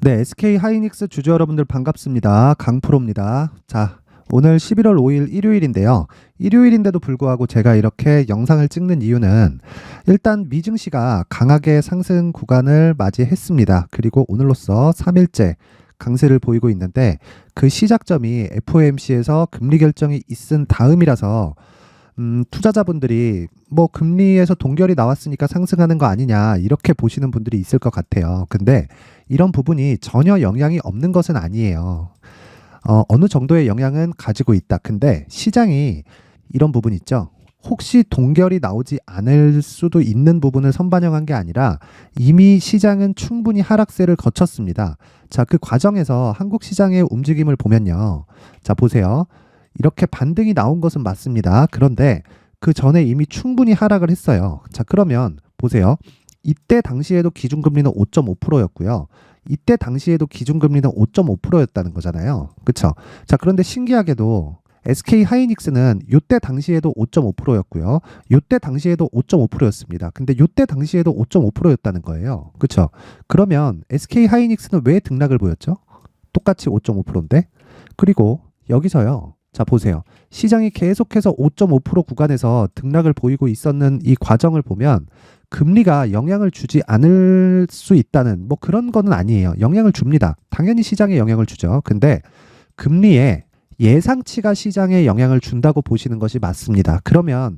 네, SK 하이닉스 주주 여러분들 반갑습니다. 강프로입니다. 자, 오늘 11월 5일 일요일인데요. 일요일인데도 불구하고 제가 이렇게 영상을 찍는 이유는 일단 미증시가 강하게 상승 구간을 맞이했습니다. 그리고 오늘로써 3일째 강세를 보이고 있는데 그 시작점이 FOMC에서 금리 결정이 있은 다음이라서 투자자분들이 뭐 금리에서 동결이 나왔으니까 상승하는 거 아니냐 이렇게 보시는 분들이 있을 것 같아요. 근데 이런 부분이 전혀 영향이 없는 것은 아니에요. 어느 정도의 영향은 가지고 있다. 근데 시장이 이런 부분 있죠. 혹시 동결이 나오지 않을 수도 있는 부분을 선반영한 게 아니라 이미 시장은 충분히 하락세를 거쳤습니다. 자, 그 과정에서 한국 시장의 움직임을 보면요. 자, 보세요. 이렇게 반등이 나온 것은 맞습니다. 그런데 그 전에 이미 충분히 하락을 했어요. 자, 그러면 보세요. 이때 당시에도 기준금리는 5.5%였고요. 이때 당시에도 기준금리는 5.5%였다는 거잖아요. 그쵸? 자, 그런데 신기하게도 SK 하이닉스는 이때 당시에도 5.5%였고요. 이때 당시에도 5.5%였습니다. 근데 이때 당시에도 5.5%였다는 거예요. 그쵸? 그러면 SK 하이닉스는 왜 등락을 보였죠? 똑같이 5.5%인데? 그리고 여기서요. 자, 보세요. 시장이 계속해서 5.5% 구간에서 등락을 보이고 있었는 이 과정을 보면 금리가 영향을 주지 않을 수 있다는 뭐 그런 거는 아니에요. 영향을 줍니다. 당연히 시장에 영향을 주죠. 근데 금리의 예상치가 시장에 영향을 준다고 보시는 것이 맞습니다. 그러면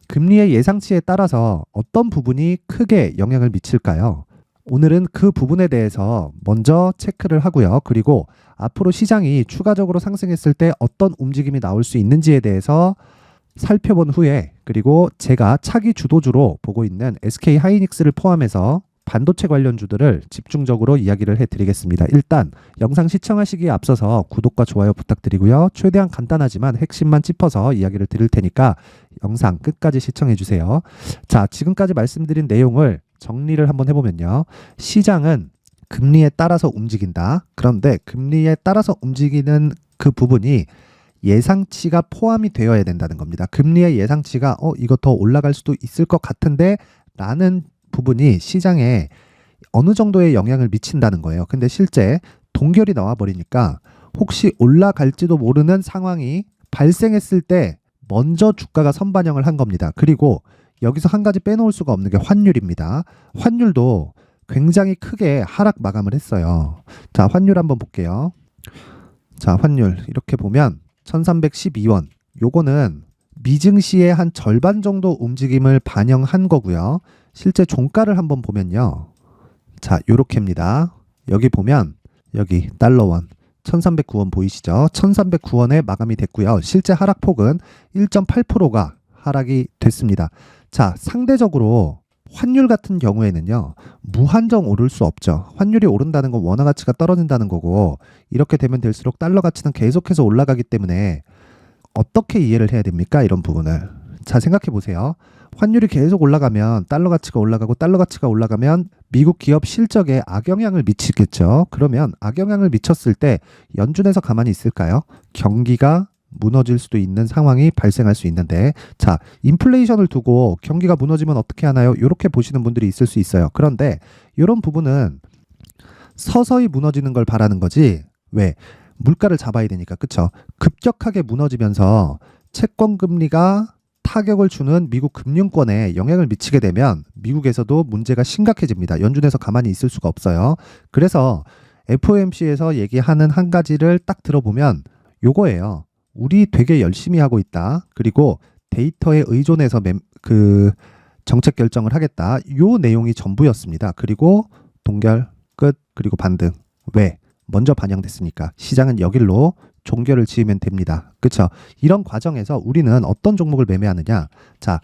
금리의 예상치에 따라서 어떤 부분이 크게 영향을 미칠까요? 오늘은 그 부분에 대해서 먼저 체크를 하고요. 그리고 앞으로 시장이 추가적으로 상승했을 때 어떤 움직임이 나올 수 있는지에 대해서 살펴본 후에 그리고 제가 차기 주도주로 보고 있는 SK 하이닉스를 포함해서 반도체 관련주들을 집중적으로 이야기를 해드리겠습니다. 일단 영상 시청하시기에 앞서서 구독과 좋아요 부탁드리고요. 최대한 간단하지만 핵심만 짚어서 이야기를 드릴 테니까 영상 끝까지 시청해주세요. 자, 지금까지 말씀드린 내용을 정리를 한번 해보면요. 시장은 금리에 따라서 움직인다. 그런데 금리에 따라서 움직이는 그 부분이 예상치가 포함이 되어야 된다는 겁니다. 금리의 예상치가 이거 더 올라갈 수도 있을 것 같은데 라는 부분이 시장에 어느 정도의 영향을 미친다는 거예요. 근데 실제 동결이 나와 버리니까 혹시 올라갈지도 모르는 상황이 발생했을 때 먼저 주가가 선반영을 한 겁니다. 그리고 여기서 한 가지 빼놓을 수가 없는 게 환율입니다. 환율도 굉장히 크게 하락 마감을 했어요. 자, 환율 한번 볼게요. 자, 환율 이렇게 보면 1312원. 요거는 미증시의 한 절반 정도 움직임을 반영한 거고요. 실제 종가를 한번 보면요. 자, 요렇게입니다. 여기 보면 여기 달러원 1309원 보이시죠? 1309원에 마감이 됐고요. 실제 하락폭은 1.8%가 하락이 됐습니다. 자, 상대적으로 환율 같은 경우에는요. 무한정 오를 수 없죠. 환율이 오른다는 건 원화 가치가 떨어진다는 거고 이렇게 되면 될수록 달러 가치는 계속해서 올라가기 때문에 어떻게 이해를 해야 됩니까? 이런 부분을. 자, 생각해 보세요. 환율이 계속 올라가면 달러 가치가 올라가고 달러 가치가 올라가면 미국 기업 실적에 악영향을 미치겠죠. 그러면 악영향을 미쳤을 때 연준에서 가만히 있을까요? 경기가 무너질 수도 있는 상황이 발생할 수 있는데 자, 인플레이션을 두고 경기가 무너지면 어떻게 하나요? 이렇게 보시는 분들이 있을 수 있어요. 그런데 이런 부분은 서서히 무너지는 걸 바라는 거지 왜? 물가를 잡아야 되니까. 그쵸? 급격하게 무너지면서 채권 금리가 타격을 주는 미국 금융권에 영향을 미치게 되면 미국에서도 문제가 심각해집니다. 연준에서 가만히 있을 수가 없어요. 그래서 FOMC에서 얘기하는 한 가지를 딱 들어보면 요거예요. 우리 되게 열심히 하고 있다. 그리고 데이터에 의존해서 정책 결정을 하겠다. 요 내용이 전부였습니다. 그리고 동결 끝 그리고 반등. 왜? 먼저 반영됐으니까 시장은 여길로 종결을 지으면 됩니다. 그렇죠? 이런 과정에서 우리는 어떤 종목을 매매하느냐? 자,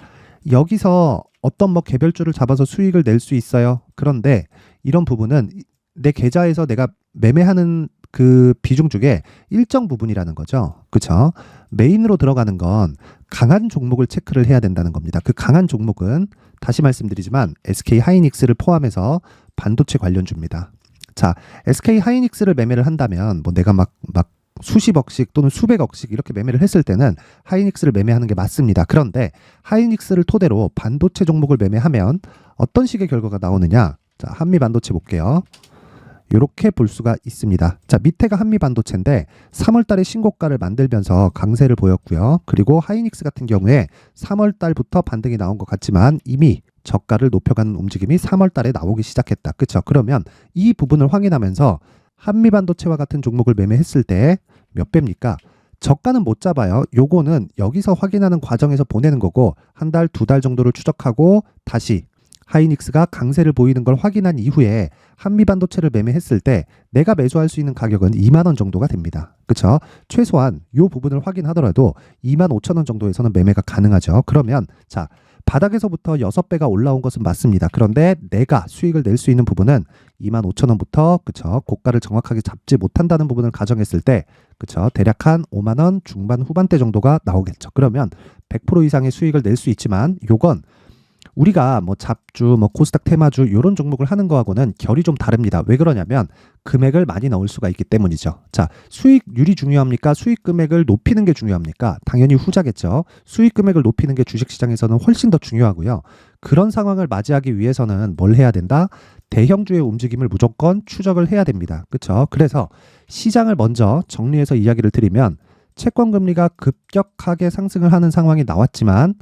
여기서 어떤 뭐 개별주를 잡아서 수익을 낼 수 있어요. 그런데 이런 부분은 내 계좌에서 내가 매매하는 그 비중 중에 일정 부분이라는 거죠. 그렇죠? 메인으로 들어가는 건 강한 종목을 체크를 해야 된다는 겁니다. 그 강한 종목은 다시 말씀드리지만 SK 하이닉스를 포함해서 반도체 관련주입니다. 자, SK 하이닉스를 매매를 한다면 뭐 내가 막 수십억씩 또는 수백억씩 이렇게 매매를 했을 때는 하이닉스를 매매하는 게 맞습니다. 그런데 하이닉스를 토대로 반도체 종목을 매매하면 어떤 식의 결과가 나오느냐? 자, 한미 반도체 볼게요. 이렇게 볼 수가 있습니다. 자, 밑에가 한미반도체인데 3월 달에 신고가를 만들면서 강세를 보였고요. 그리고 하이닉스 같은 경우에 3월 달부터 반등이 나온 것 같지만 이미 저가를 높여가는 움직임이 3월 달에 나오기 시작했다. 그렇죠? 그러면 이 부분을 확인하면서 한미반도체와 같은 종목을 매매했을 때 몇 배입니까? 저가는 못 잡아요. 요거는 여기서 확인하는 과정에서 보내는 거고 한 달, 두 달 정도를 추적하고 다시 하이닉스가 강세를 보이는 걸 확인한 이후에 한미반도체를 매매했을 때 내가 매수할 수 있는 가격은 2만 원 정도가 됩니다. 그렇죠? 최소한 이 부분을 확인하더라도 2만 5천 원 정도에서는 매매가 가능하죠. 그러면 자, 바닥에서부터 6배가 올라온 것은 맞습니다. 그런데 내가 수익을 낼 수 있는 부분은 2만 5천 원부터 그쵸? 고가를 정확하게 잡지 못한다는 부분을 가정했을 때 그쵸? 대략 한 5만 원 중반 후반대 정도가 나오겠죠. 그러면 100% 이상의 수익을 낼 수 있지만 요건 우리가 뭐 잡주, 뭐 코스닥 테마주 이런 종목을 하는 거하고는 결이 좀 다릅니다. 왜 그러냐면 금액을 많이 넣을 수가 있기 때문이죠. 자, 수익률이 중요합니까? 수익 금액을 높이는 게 중요합니까? 당연히 후자겠죠. 수익 금액을 높이는 게 주식시장에서는 훨씬 더 중요하고요. 그런 상황을 맞이하기 위해서는 뭘 해야 된다? 대형주의 움직임을 무조건 추적을 해야 됩니다. 그렇죠? 그래서 시장을 먼저 정리해서 이야기를 드리면 채권 금리가 급격하게 상승을 하는 상황이 나왔지만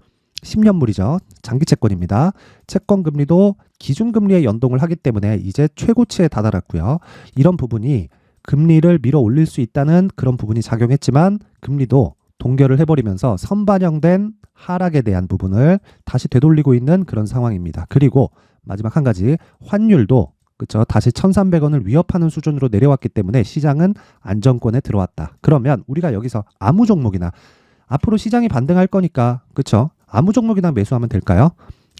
10년물이죠. 장기 채권입니다. 채권 금리도 기준 금리에 연동을 하기 때문에 이제 최고치에 다다랐고요. 이런 부분이 금리를 밀어 올릴 수 있다는 그런 부분이 작용했지만 금리도 동결을 해버리면서 선반영된 하락에 대한 부분을 다시 되돌리고 있는 그런 상황입니다. 그리고 마지막 한 가지 환율도 그렇죠. 다시 1,300원을 위협하는 수준으로 내려왔기 때문에 시장은 안정권에 들어왔다. 그러면 우리가 여기서 아무 종목이나 앞으로 시장이 반등할 거니까 그렇죠. 아무 종목이나 매수하면 될까요?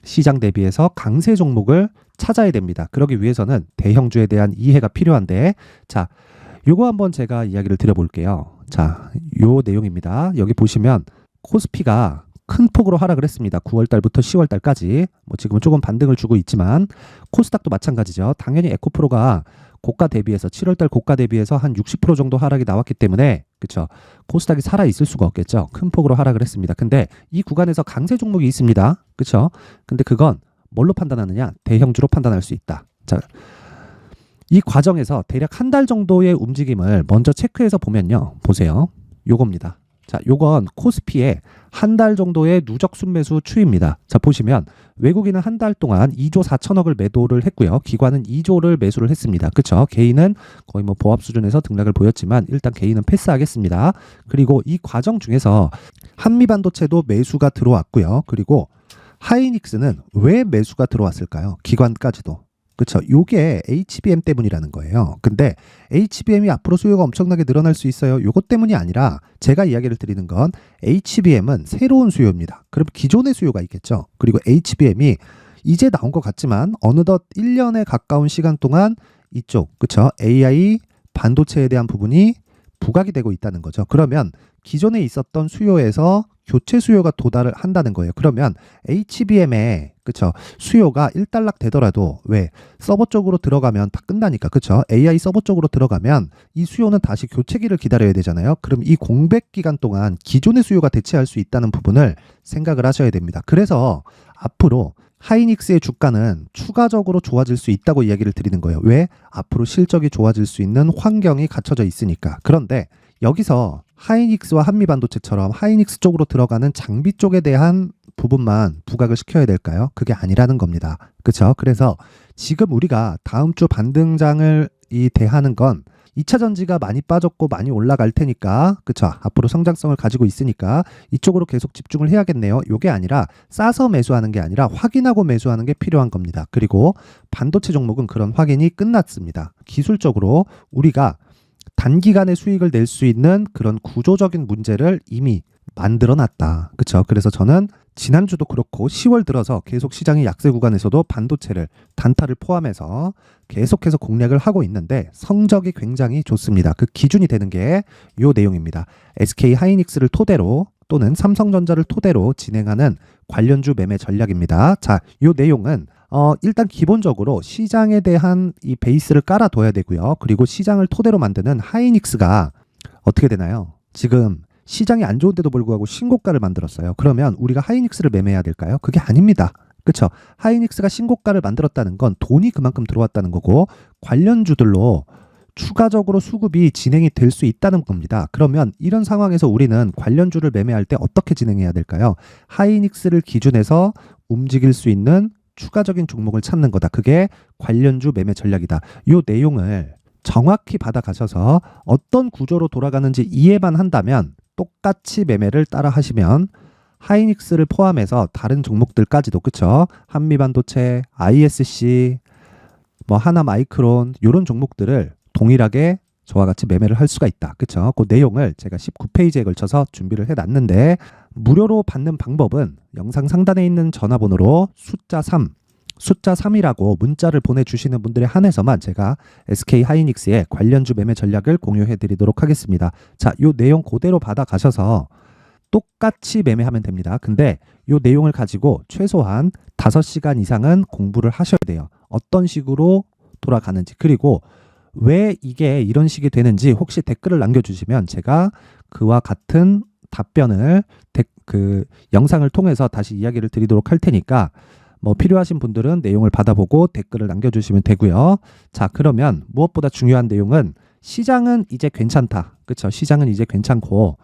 시장 대비해서 강세 종목을 찾아야 됩니다. 그러기 위해서는 대형주에 대한 이해가 필요한데 자, 요거 한번 제가 이야기를 드려볼게요. 자, 요 내용입니다. 여기 보시면 코스피가 큰 폭으로 하락을 했습니다. 9월 달부터 10월 달까지 뭐 지금은 조금 반등을 주고 있지만 코스닥도 마찬가지죠. 당연히 에코프로가 고가 대비해서 7월 달 고가 대비해서 한 60% 정도 하락이 나왔기 때문에 그렇죠. 코스닥이 살아 있을 수가 없겠죠. 큰 폭으로 하락을 했습니다. 근데 이 구간에서 강세 종목이 있습니다. 그렇죠? 근데 그건 뭘로 판단하느냐? 대형주로 판단할 수 있다. 자, 이 과정에서 대략 한 달 정도의 움직임을 먼저 체크해서 보면요. 보세요. 요겁니다. 자, 요건 코스피의 한 달 정도의 누적 순매수 추이입니다. 자, 보시면 외국인은 한 달 동안 2조 4천억을 매도를 했고요. 기관은 2조를 매수를 했습니다. 그렇죠? 개인은 거의 뭐 보합 수준에서 등락을 보였지만 일단 개인은 패스하겠습니다. 그리고 이 과정 중에서 한미반도체도 매수가 들어왔고요. 그리고 하이닉스는 왜 매수가 들어왔을까요? 기관까지도. 그렇죠. 요게 HBM 때문이라는 거예요. 근데 HBM이 앞으로 수요가 엄청나게 늘어날 수 있어요. 요것 때문이 아니라 제가 이야기를 드리는 건 HBM은 새로운 수요입니다. 그럼 기존의 수요가 있겠죠. 그리고 HBM이 이제 나온 것 같지만 어느덧 1년에 가까운 시간 동안 이쪽 그렇죠. AI 반도체에 대한 부분이 부각이 되고 있다는 거죠. 그러면 기존에 있었던 수요에서 교체 수요가 도달을 한다는 거예요. 그러면 HBM의 그쵸 수요가 일단락 되더라도 왜 서버 쪽으로 들어가면 다 끝나니까 그쵸 AI 서버 쪽으로 들어가면 이 수요는 다시 교체기를 기다려야 되잖아요. 그럼 이 공백 기간 동안 기존의 수요가 대체할 수 있다는 부분을 생각을 하셔야 됩니다. 그래서 앞으로 하이닉스의 주가는 추가적으로 좋아질 수 있다고 이야기를 드리는 거예요. 왜? 앞으로 실적이 좋아질 수 있는 환경이 갖춰져 있으니까. 그런데 여기서 하이닉스와 한미반도체처럼 하이닉스 쪽으로 들어가는 장비 쪽에 대한 부분만 부각을 시켜야 될까요? 그게 아니라는 겁니다. 그렇죠? 그래서 지금 우리가 다음 주 반등장을 대하는 건 2차 전지가 많이 빠졌고 많이 올라갈 테니까 그쵸 앞으로 성장성을 가지고 있으니까 이쪽으로 계속 집중을 해야겠네요. 이게 아니라 싸서 매수하는 게 아니라 확인하고 매수하는 게 필요한 겁니다. 그리고 반도체 종목은 그런 확인이 끝났습니다. 기술적으로 우리가 단기간에 수익을 낼 수 있는 그런 구조적인 문제를 이미 만들어 놨다. 그렇죠? 그래서 저는 지난주도 그렇고 10월 들어서 계속 시장의 약세 구간에서도 반도체를 단타를 포함해서 계속해서 공략을 하고 있는데 성적이 굉장히 좋습니다. 그 기준이 되는 게 이 내용입니다. SK 하이닉스를 토대로 또는 삼성전자를 토대로 진행하는 관련주 매매 전략입니다. 자, 이 내용은 일단 기본적으로 시장에 대한 이 베이스를 깔아둬야 되고요. 그리고 시장을 토대로 만드는 하이닉스가 어떻게 되나요? 지금 시장이 안 좋은데도 불구하고 신고가를 만들었어요. 그러면 우리가 하이닉스를 매매해야 될까요? 그게 아닙니다. 그쵸? 하이닉스가 신고가를 만들었다는 건 돈이 그만큼 들어왔다는 거고 관련주들로 추가적으로 수급이 진행이 될 수 있다는 겁니다. 그러면 이런 상황에서 우리는 관련주를 매매할 때 어떻게 진행해야 될까요? 하이닉스를 기준해서 움직일 수 있는 추가적인 종목을 찾는 거다. 그게 관련주 매매 전략이다. 이 내용을 정확히 받아가셔서 어떤 구조로 돌아가는지 이해만 한다면 똑같이 매매를 따라 하시면 하이닉스를 포함해서 다른 종목들까지도 그쵸? 한미반도체, ISC, 뭐 하나마이크론 이런 종목들을 동일하게 저와 같이 매매를 할 수가 있다. 그쵸? 그 내용을 제가 19페이지에 걸쳐서 준비를 해놨는데 무료로 받는 방법은 영상 상단에 있는 전화번호로 숫자 3이라고 문자를 보내주시는 분들에 한해서만 제가 SK 하이닉스의 관련주 매매 전략을 공유해 드리도록 하겠습니다. 자, 요 내용 그대로 받아가셔서 똑같이 매매하면 됩니다. 근데 요 내용을 가지고 최소한 5시간 이상은 공부를 하셔야 돼요. 어떤 식으로 돌아가는지 그리고 왜 이게 이런 식이 되는지 혹시 댓글을 남겨주시면 제가 그와 같은 답변을 그 영상을 통해서 다시 이야기를 드리도록 할 테니까 뭐 필요하신 분들은 내용을 받아보고 댓글을 남겨주시면 되고요. 자, 그러면 무엇보다 중요한 내용은 시장은 이제 괜찮다. 그쵸? 시장은 이제 괜찮고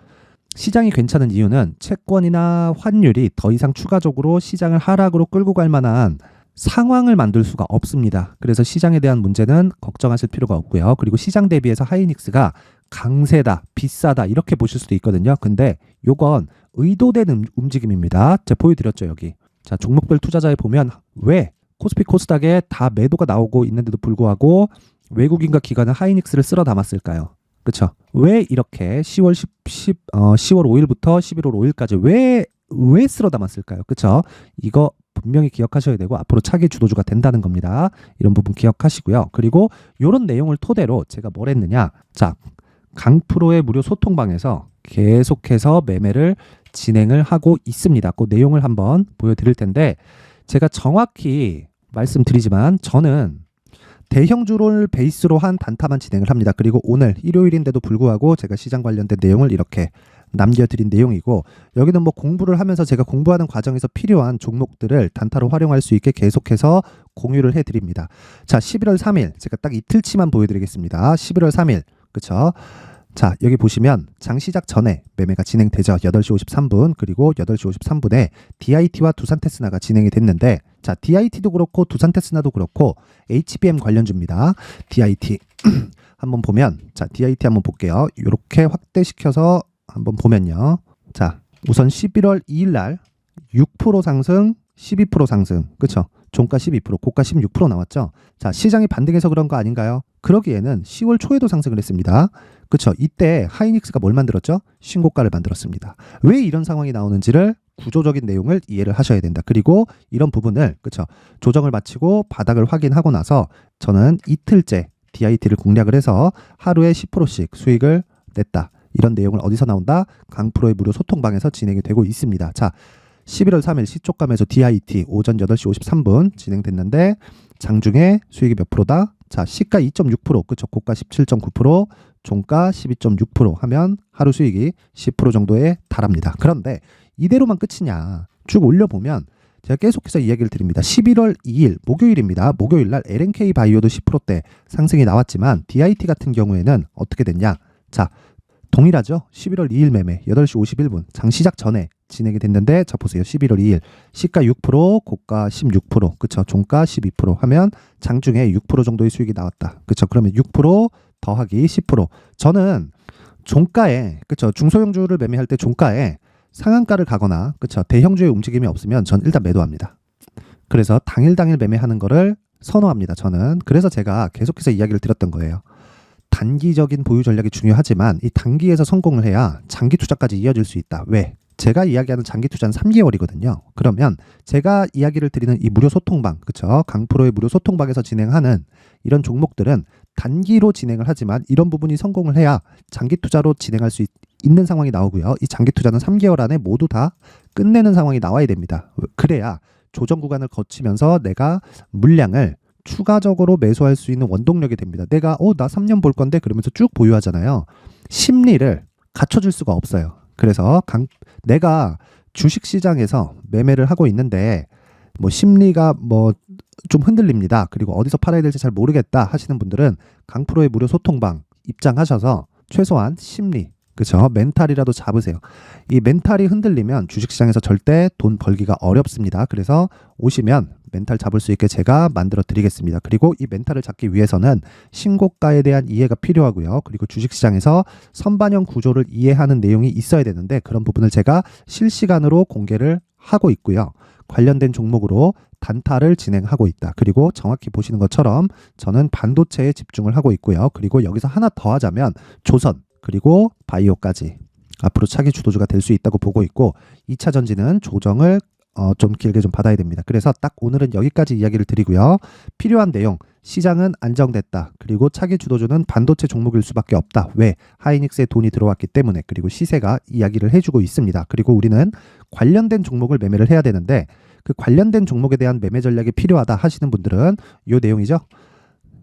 시장이 괜찮은 이유는 채권이나 환율이 더 이상 추가적으로 시장을 하락으로 끌고 갈 만한 상황을 만들 수가 없습니다. 그래서 시장에 대한 문제는 걱정하실 필요가 없고요. 그리고 시장 대비해서 하이닉스가 강세다, 비싸다 이렇게 보실 수도 있거든요. 근데 요건 의도된 움직임입니다. 제가 보여드렸죠, 여기. 자, 종목별 투자자에 보면 왜 코스피 코스닥에 다 매도가 나오고 있는데도 불구하고 외국인과 기관은 하이닉스를 쓸어 담았을까요? 그쵸? 왜 이렇게 10월 5일부터 11월 5일까지 왜 쓸어 담았을까요? 그쵸? 이거 분명히 기억하셔야 되고 앞으로 차기 주도주가 된다는 겁니다. 이런 부분 기억하시고요. 그리고 이런 내용을 토대로 제가 뭘 했느냐. 자, 강프로의 무료 소통방에서 계속해서 매매를 진행을 하고 있습니다. 그 내용을 한번 보여드릴 텐데 제가 정확히 말씀드리지만 저는 대형주를 베이스로 한 단타만 진행을 합니다. 그리고 오늘 일요일인데도 불구하고 제가 시장 관련된 내용을 이렇게 남겨드린 내용이고 여기는 뭐 공부를 하면서 제가 공부하는 과정에서 필요한 종목들을 단타로 활용할 수 있게 계속해서 공유를 해드립니다. 자, 11월 3일 제가 딱 이틀치만 보여드리겠습니다. 11월 3일 그쵸? 자, 여기 보시면 장 시작 전에 매매가 진행되죠. 8시 53분 그리고 8시 53분에 DIT와 두산테스나가 진행이 됐는데 자, DIT도 그렇고 두산테스나도 그렇고 HBM 관련주입니다. DIT 한번 보면 자, DIT 한번 볼게요. 이렇게 확대시켜서 한번 보면요. 자, 우선 11월 2일 날 6% 상승, 12% 상승. 그쵸? 종가 12%, 고가 16% 나왔죠. 자, 시장이 반등해서 그런 거 아닌가요? 그러기에는 10월 초에도 상승을 했습니다. 그쵸? 이때 하이닉스가 뭘 만들었죠? 신고가를 만들었습니다. 왜 이런 상황이 나오는지를 구조적인 내용을 이해를 하셔야 된다. 그리고 이런 부분을 그쵸? 조정을 마치고 바닥을 확인하고 나서 저는 이틀째 DIT를 공략을 해서 하루에 10%씩 수익을 냈다. 이런 내용을 어디서 나온다? 강프로의 무료 소통방에서 진행이 되고 있습니다. 자, 11월 3일 시초감에서 DIT 오전 8시 53분 진행됐는데 장중에 수익이 몇 프로다? 자, 시가 2.6%, 그쵸? 고가 17.9%, 종가 12.6% 하면 하루 수익이 10% 정도에 달합니다. 그런데 이대로만 끝이냐? 쭉 올려보면 제가 계속해서 이야기를 드립니다. 11월 2일 목요일입니다. 목요일 날 LNK 바이오도 10%대 상승이 나왔지만 DIT 같은 경우에는 어떻게 됐냐? 자, 동일하죠? 11월 2일 매매 8시 51분 장 시작 전에 진행이 됐는데 자 보세요. 11월 2일 시가 6%, 고가 16%, 그쵸? 종가 12% 하면 장중에 6% 정도의 수익이 나왔다. 그쵸? 그러면 6% 더하기 10%. 저는 종가에 그쵸? 중소형주를 매매할 때 종가에 상한가를 가거나 그쵸? 대형주의 움직임이 없으면 전 일단 매도합니다. 그래서 당일 매매하는 거를 선호합니다. 저는. 그래서 제가 계속해서 이야기를 드렸던 거예요. 단기적인 보유 전략이 중요하지만 이 단기에서 성공을 해야 장기 투자까지 이어질 수 있다. 왜? 제가 이야기하는 장기 투자는 3개월이거든요. 그러면 제가 이야기를 드리는 이 무료 소통방, 그쵸? 강프로의 무료 소통방에서 진행하는 이런 종목들은 단기로 진행을 하지만 이런 부분이 성공을 해야 장기 투자로 진행할 수 있는 상황이 나오고요. 이 장기 투자는 3개월 안에 모두 다 끝내는 상황이 나와야 됩니다. 그래야 조정 구간을 거치면서 내가 물량을 추가적으로 매수할 수 있는 원동력이 됩니다. 내가 나 3년 볼 건데 그러면서 쭉 보유하잖아요. 심리를 갖춰줄 수가 없어요. 그래서 내가 주식시장에서 매매를 하고 있는데 뭐 심리가 뭐 좀 흔들립니다. 그리고 어디서 팔아야 될지 잘 모르겠다 하시는 분들은 강프로의 무료 소통방 입장하셔서 최소한 심리, 그쵸? 멘탈이라도 잡으세요. 이 멘탈이 흔들리면 주식시장에서 절대 돈 벌기가 어렵습니다. 그래서 오시면 멘탈 잡을 수 있게 제가 만들어 드리겠습니다. 그리고 이 멘탈을 잡기 위해서는 신고가에 대한 이해가 필요하고요. 그리고 주식시장에서 선반영 구조를 이해하는 내용이 있어야 되는데 그런 부분을 제가 실시간으로 공개를 하고 있고요. 관련된 종목으로 단타를 진행하고 있다. 그리고 정확히 보시는 것처럼 저는 반도체에 집중을 하고 있고요. 그리고 여기서 하나 더 하자면 조선 그리고 바이오까지 앞으로 차기 주도주가 될 수 있다고 보고 있고 2차 전지는 조정을 좀 길게 좀 받아야 됩니다. 그래서 딱 오늘은 여기까지 이야기를 드리고요. 필요한 내용, 시장은 안정됐다. 그리고 차기 주도주는 반도체 종목일 수밖에 없다. 왜? 하이닉스에 돈이 들어왔기 때문에. 그리고 시세가 이야기를 해주고 있습니다. 그리고 우리는 관련된 종목을 매매를 해야 되는데 그 관련된 종목에 대한 매매 전략이 필요하다 하시는 분들은 이 내용이죠.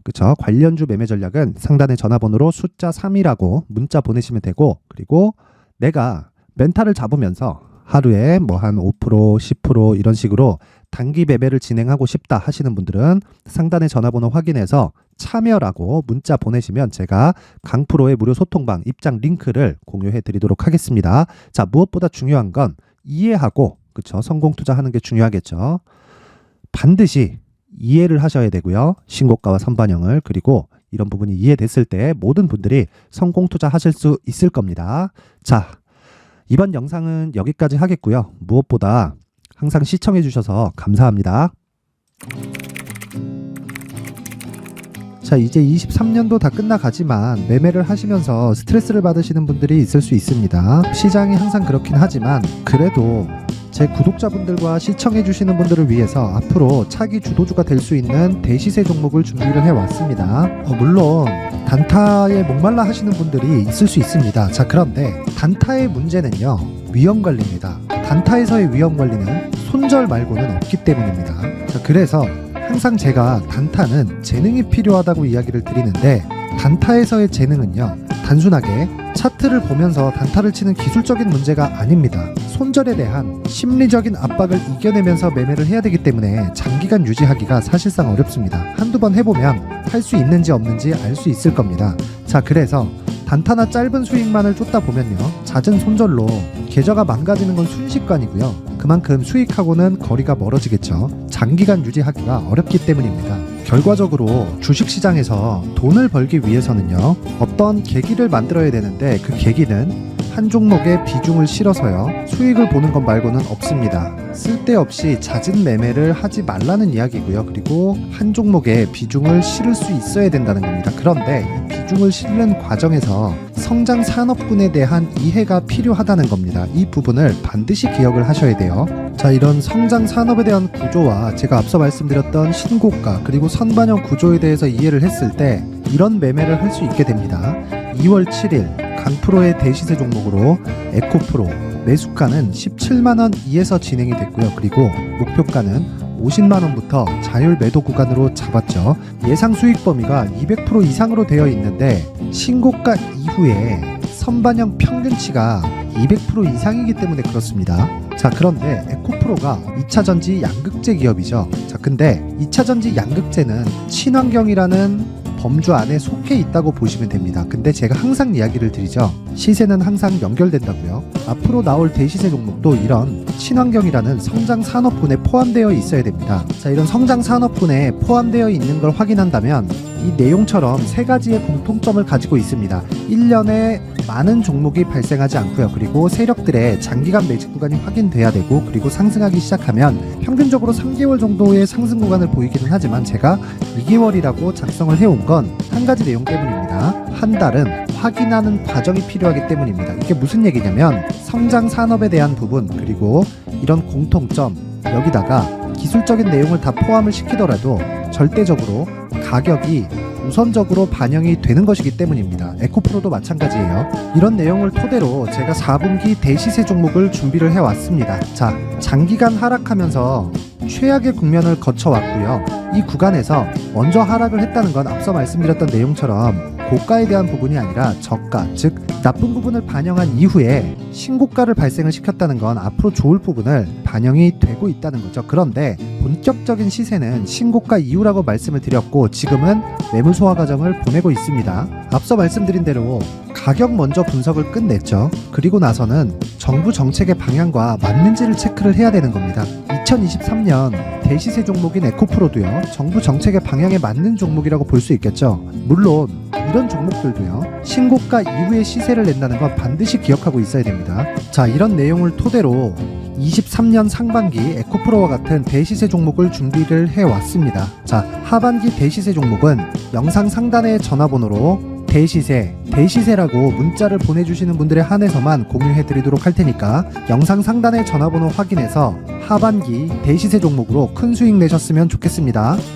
그쵸? 관련주 매매 전략은 상단의 전화번호로 숫자 3이라고 문자 보내시면 되고 그리고 내가 멘탈을 잡으면서 하루에 뭐 한 5%, 10% 이런 식으로 단기 매매를 진행하고 싶다 하시는 분들은 상단의 전화번호 확인해서 참여라고 문자 보내시면 제가 강프로의 무료 소통방 입장 링크를 공유해 드리도록 하겠습니다. 자, 무엇보다 중요한 건 이해하고 그쵸? 성공 투자하는 게 중요하겠죠. 반드시 이해를 하셔야 되고요. 신고가와 선반영을 그리고 이런 부분이 이해됐을 때 모든 분들이 성공 투자하실 수 있을 겁니다. 자, 이번 영상은 여기까지 하겠고요. 무엇보다 항상 시청해 주셔서 감사합니다. 자, 이제 23년도 다 끝나가지만 매매를 하시면서 스트레스를 받으시는 분들이 있을 수 있습니다. 시장이 항상 그렇긴 하지만 그래도 제 구독자분들과 시청해 주시는 분들을 위해서 앞으로 차기 주도주가 될 수 있는 대시세 종목을 준비를 해왔습니다. 물론 단타에 목말라 하시는 분들이 있을 수 있습니다. 자, 그런데 단타의 문제는요, 위험관리입니다. 단타에서의 위험관리는 손절 말고는 없기 때문입니다. 자, 그래서 항상 제가 단타는 재능이 필요하다고 이야기를 드리는데 단타에서의 재능은요, 단순하게 차트를 보면서 단타를 치는 기술적인 문제가 아닙니다. 손절에 대한 심리적인 압박을 이겨내면서 매매를 해야 되기 때문에 장기간 유지하기가 사실상 어렵습니다. 한두 번 해보면 할 수 있는지 없는지 알 수 있을 겁니다. 자, 그래서 단타나 짧은 수익만을 쫓다 보면요, 잦은 손절로 계좌가 망가지는 건 순식간이고요. 그만큼 수익하고는 거리가 멀어지겠죠. 장기간 유지하기가 어렵기 때문입니다. 결과적으로 주식시장에서 돈을 벌기 위해서는요, 어떤 계기를 만들어야 되는데 그 계기는 한 종목에 비중을 실어서요, 수익을 보는 것 말고는 없습니다. 쓸데없이 잦은 매매를 하지 말라는 이야기고요. 그리고 한 종목에 비중을 실을 수 있어야 된다는 겁니다. 그런데 이 비중을 실는 과정에서 성장 산업군에 대한 이해가 필요하다는 겁니다. 이 부분을 반드시 기억을 하셔야 돼요. 자, 이런 성장 산업에 대한 구조와 제가 앞서 말씀드렸던 신고가 그리고 선반영 구조에 대해서 이해를 했을 때 이런 매매를 할 수 있게 됩니다. 2월 7일 강프로의 대시세 종목으로 에코프로 매수가는 17만원 이에서 진행이 됐고요. 그리고 목표가는 50만원부터 자율 매도 구간으로 잡았죠. 예상 수익 범위가 200% 이상으로 되어 있는데 신고가 이후에 선반영 평균치가 200% 이상이기 때문에 그렇습니다. 자, 그런데 에코프로가 2차전지 양극재 기업이죠. 자, 근데 2차전지 양극재는 친환경이라는 범주 안에 속해 있다고 보시면 됩니다. 근데 제가 항상 이야기를 드리죠. 시세는 항상 연결된다고요. 앞으로 나올 대시세 종목도 이런 친환경이라는 성장 산업군에 포함되어 있어야 됩니다. 자, 이런 성장 산업군에 포함되어 있는 걸 확인한다면 이 내용처럼 세 가지의 공통점을 가지고 있습니다. 1년에 많은 종목이 발생하지 않고요. 그리고 세력들의 장기간 매집 구간이 확인돼야 되고 그리고 상승하기 시작하면 평균적으로 3개월 정도의 상승 구간을 보이기는 하지만 제가 2개월이라고 작성을 해온 건 한 가지 내용 때문입니다. 한 달은 확인하는 과정이 필요하기 때문입니다. 이게 무슨 얘기냐면 성장 산업에 대한 부분 그리고 이런 공통점 여기다가 기술적인 내용을 다 포함을 시키더라도 절대적으로 가격이 우선적으로 반영이 되는 것이기 때문입니다. 에코프로도 마찬가지예요. 이런 내용을 토대로 제가 4분기 대시세 종목을 준비를 해왔습니다. 자, 장기간 하락하면서 최악의 국면을 거쳐왔고요. 이 구간에서 먼저 하락을 했다는 건 앞서 말씀드렸던 내용처럼 고가에 대한 부분이 아니라 저가, 즉 나쁜 부분을 반영한 이후에 신고가를 발생을 시켰다는 건 앞으로 좋을 부분을 반영이 되고 있다는 거죠. 그런데 본격적인 시세는 신고가 이후라고 말씀을 드렸고 지금은 매물 소화 과정을 보내고 있습니다. 앞서 말씀드린 대로 가격 먼저 분석을 끝냈죠. 그리고 나서는 정부 정책의 방향과 맞는지를 체크를 해야 되는 겁니다. 2023년 대시세 종목인 에코프로도요, 정부 정책의 방향에 맞는 종목이라고 볼 수 있겠죠. 물론 이런 종목들도요, 신고가 이후에 시세를 낸다는 건 반드시 기억하고 있어야 됩니다. 자, 이런 내용을 토대로 23년 상반기 에코프로와 같은 대시세 종목을 준비를 해왔습니다. 자, 하반기 대시세 종목은 영상 상단의 전화번호로 대시세라고 문자를 보내주시는 분들에 한해서만 공유해드리도록 할 테니까 영상 상단의 전화번호 확인해서 하반기 대시세 종목으로 큰 수익 내셨으면 좋겠습니다.